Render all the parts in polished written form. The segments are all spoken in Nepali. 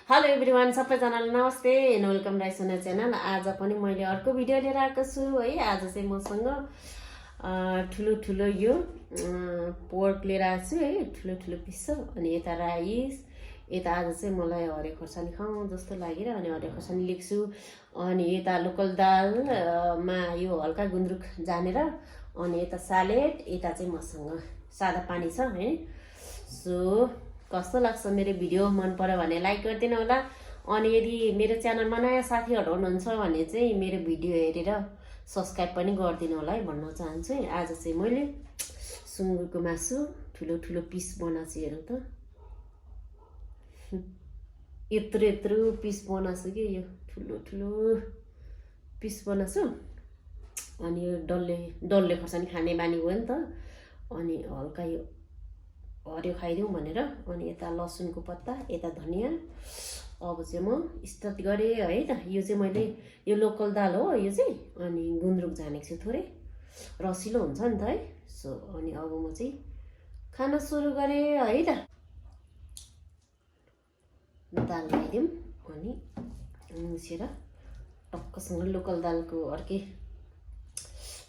हेलो एभ्रिवान, सबैजनालाई नमस्ते एन्ड वेलकम राइसोना च्यानल। आज पनि मैले अर्को भिडियो लिएर आएको छु है। आज चाहिँ मसँग ठुलो ठुलो यो पोर्क लिएर आएको छु है, ठुलो ठुलो पिस छ। अनि यता राइस, यता आज चाहिँ मलाई हरियो खोर्सानी खाउँ जस्तो लागेर अनि हरियो खोर्सानी लेख्छु। अनि यता लोकल दालमा यो हल्का गुन्द्रुक जानेर, अनि यता सालेड, यता चाहिँ मसँग सादा पानी छ है। सो कस्तो लाग्छ मेरो भिडियो, मन पर्यो भने लाइक गरिदिनु होला। अनि यदि मेरो च्यानलमा नयाँ साथीहरू हुनुहुन्छ भने चाहिँ मेरो भिडियो हेरेर सब्सक्राइब पनि गरिदिनु होला है भन्न चाहन्छु है। आज चाहिँ मैले सुँगुरको मासु ठुलो ठुलो पिस बनाएको छु। हेरौँ त, यत्रो यत्रो पिस बनाएको कि, यो ठुलो ठुलो पिस बनाएको छु। अनि यो डल्ले खोर्सानी खाने बानी हो नि त, अनि हल्का यो हरियो खाइदिउँ भनेर। अनि यता लसुनको पत्ता, यता धनियाँ। अब चाहिँ म स्टार्ट गरेँ है त। यो चाहिँ मैले यो लोकल दाल हो यो चाहिँ, अनि गुन्द्रुक जानेको छु, थोरै रसिलो हुन्छ नि त है। सो अनि अब म चाहिँ खाना सुरु गरेँ है त। दाल खाइदिउँ अनि मुछेर टक्कसँग लोकल दालको अर्कै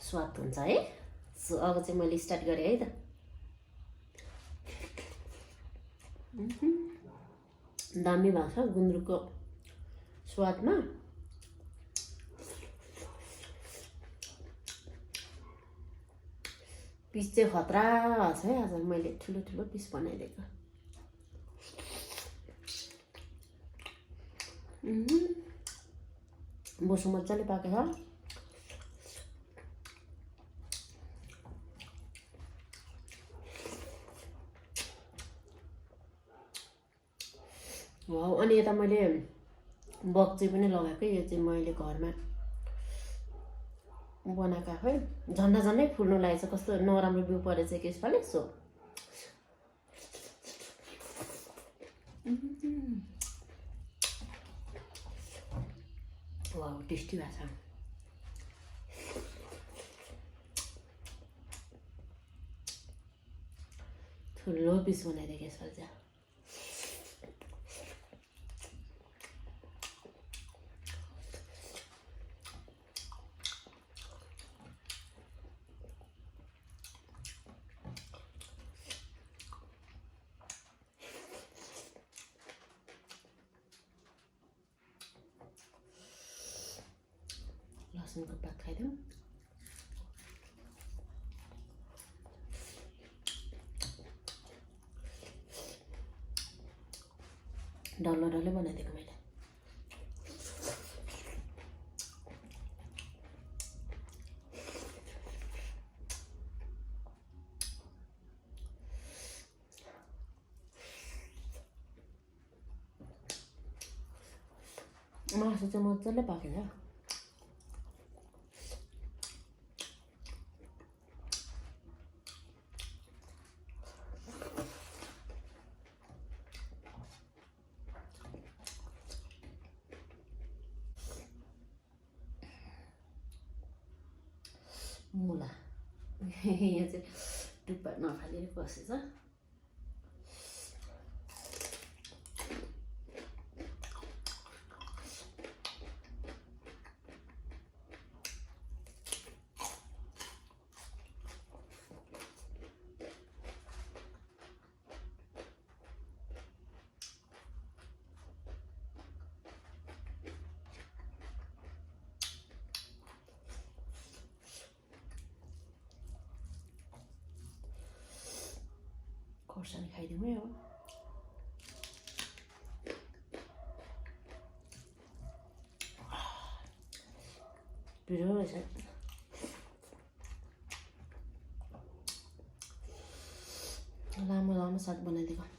स्वाद हुन्छ है। सो अब चाहिँ मैले स्टार्ट गरेँ है त। दामी भएको छ गुन्द्रुकको स्वादमा। पिस चाहिँ खतरा भएको छ है। आज मैले ठुलो ठुलो पिस बनाइदिएको। बोसो मजाले पाकेको छ। अनि यता मैले बक्ची पनि लगाएको। यो चाहिँ मैले घरमा बनाएको है। झन्डा झन्डै फुल्नु लागेको छ, कस्तो नराम्रो बिउ परेछ कि यसपालि। सो वाउ, टेस्टी भएको छ। ठुलो पिस बनाइदिएको यसपालि चाहिँ। लसुनको पात खाइदिउँ। डल्लो डल्लै बनाइदिएको मैले। मासु चाहिँ मजाले पाकेको छ। मुला यहाँ चाहिँ टुप्पा नफालेर बसेछ। खोर्सानी खाइदिउँ है। अब पिरो रहेछ। लामो लामो साग बनाइदिएको।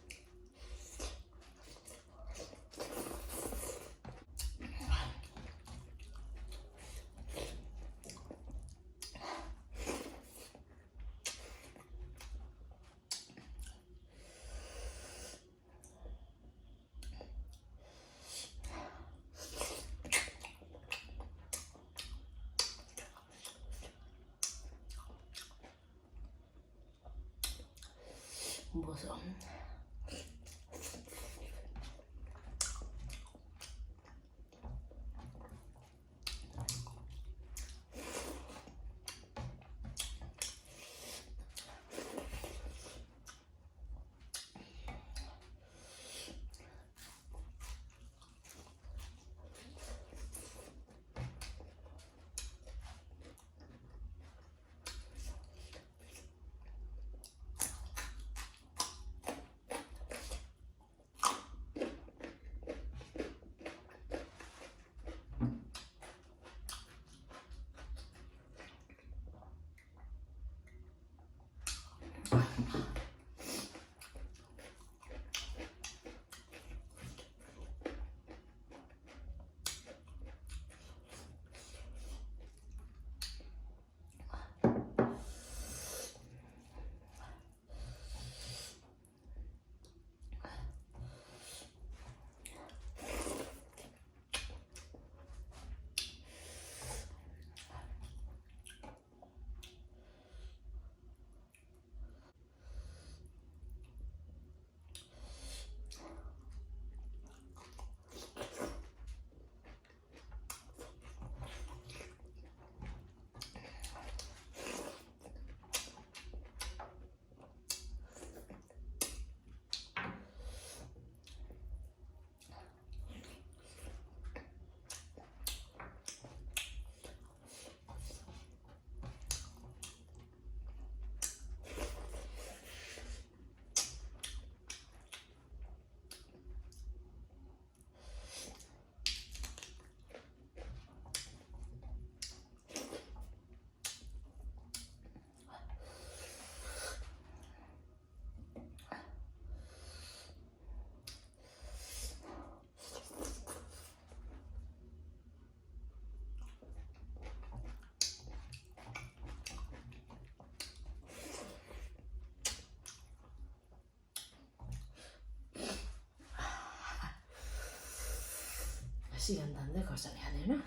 시간 난데 거절해야 되나?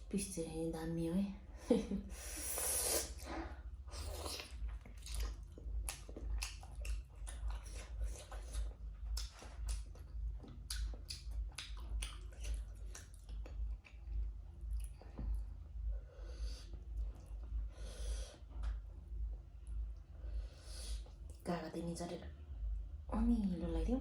비슷해 남미요. Kakak ini cari ini lo lagi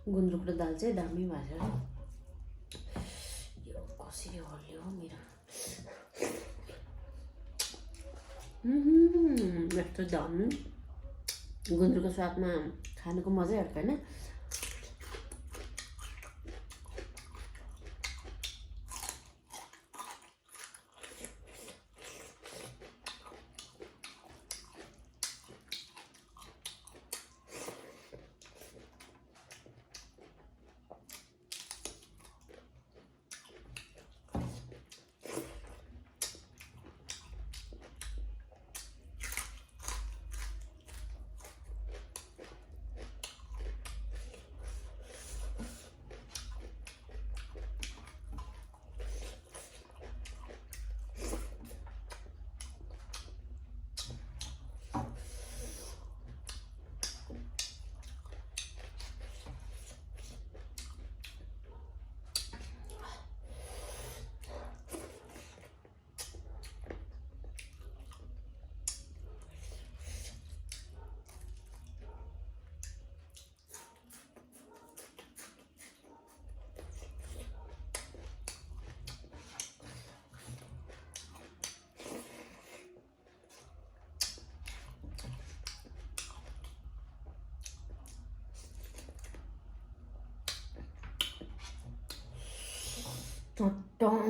गुन्द्रुकको दाल चाहिँ दामी भएछ यो कसरी हल्यो मेरो यस्तो दामी गुन्द्रुकको स्वादमा खानुको मजै अर्को हैन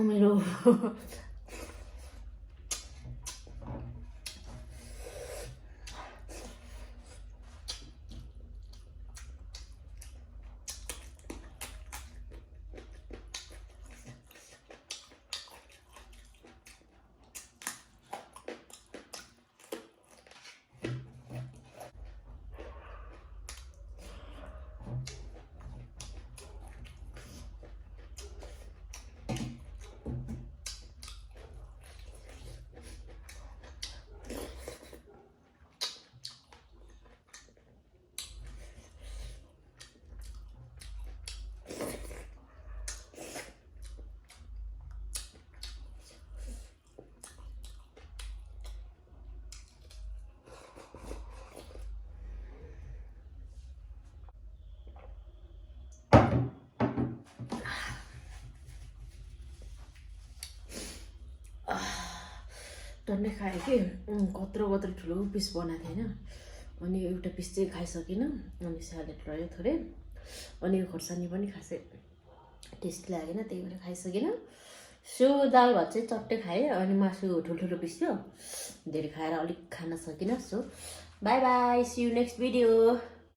मेरो टन्नै खाएँ कि कत्रो कत्रो ठुलो पिस बनाएको थिएँ होइन अनि एउटा पिस चाहिँ खाइसकिनँ अनि स्यालेड रह्यो थोरै अनि यो खोर्सानी पनि खासै टेस्टी लागेन त्यही भएर खाइसकिनँ सो दाल भात चाहिँ चट्टै खाएँ अनि मासु ठुल्ठुलो पिस थियो धेरै खाएर अलिक खान सकिनँ so bye bye see you next video